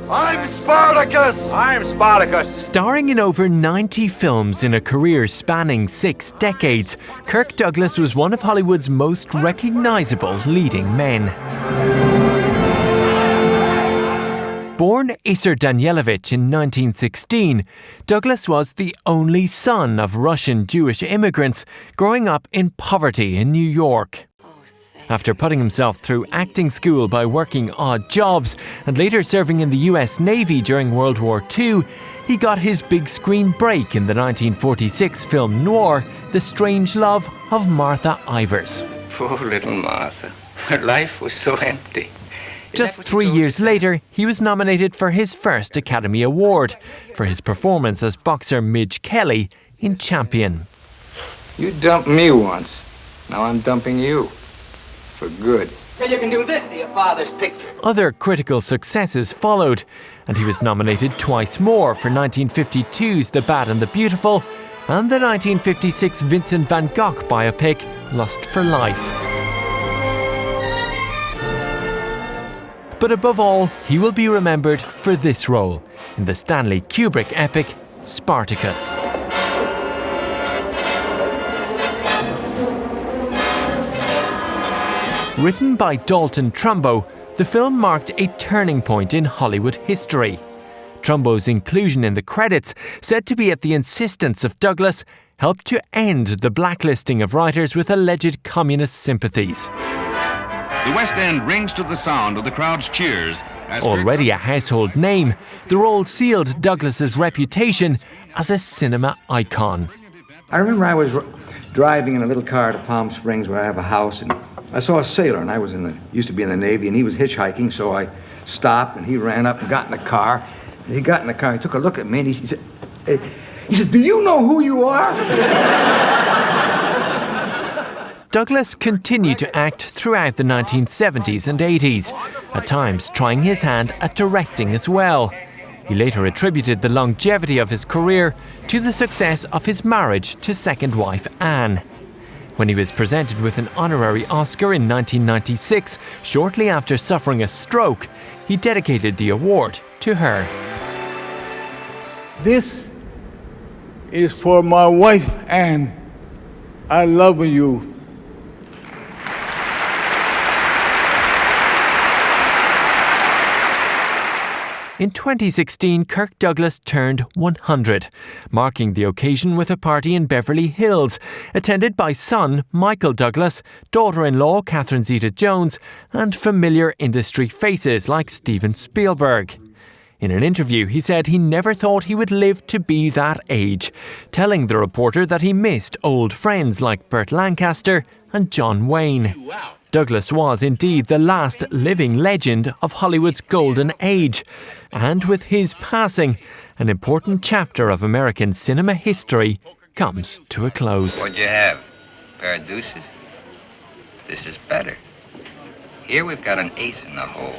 I'm Spartacus! I'm Spartacus! Starring in over 90 films in a career spanning 6 decades, Kirk Douglas was one of Hollywood's most recognisable leading men. Born Isser Danielovich in 1916, Douglas was the only son of Russian Jewish immigrants growing up in poverty in New York. After putting himself through acting school by working odd jobs and later serving in the US Navy during World War II, he got his big screen break in the 1946 film noir The Strange Love of Martha Ivers. Poor little Martha. Her life was so empty. Just 3 years later, he was nominated for his first Academy Award for his performance as boxer Midge Kelly in Champion. You dumped me once. Now I'm dumping you. For good. Well, you can do this to your father's picture. Other critical successes followed, and he was nominated twice more for 1952's The Bad and the Beautiful and the 1956 Vincent van Gogh biopic Lust for Life. But above all, he will be remembered for this role in the Stanley Kubrick epic Spartacus. Written by Dalton Trumbo, the film marked a turning point in Hollywood history. Trumbo's inclusion in the credits, said to be at the insistence of Douglas, helped to end the blacklisting of writers with alleged communist sympathies. The West End rings to the sound of the crowd's cheers. Already a household name, the role sealed Douglas's reputation as a cinema icon. I remember I was driving in a little car to Palm Springs where I have a house, and I saw a sailor, and I was used to be in the Navy, and he was hitchhiking, so I stopped, and he ran up and got in the car. And he got in the car, he took a look at me, and he said, "Do you know who you are?" Douglas continued to act throughout the 1970s and 80s, at times trying his hand at directing as well. He later attributed the longevity of his career to the success of his marriage to second wife Anne. When he was presented with an honorary Oscar in 1996, shortly after suffering a stroke, he dedicated the award to her. This is for my wife, Anne. I love you. In 2016, Kirk Douglas turned 100, marking the occasion with a party in Beverly Hills, attended by son Michael Douglas, daughter-in-law Catherine Zeta-Jones, and familiar industry faces like Steven Spielberg. In an interview, he said he never thought he would live to be that age, telling the reporter that he missed old friends like Burt Lancaster and John Wayne. Douglas was indeed the last living legend of Hollywood's golden age, and with his passing, an important chapter of American cinema history comes to a close. What'd you have? A pair of deuces? This is better. Here we've got an ace in the hole.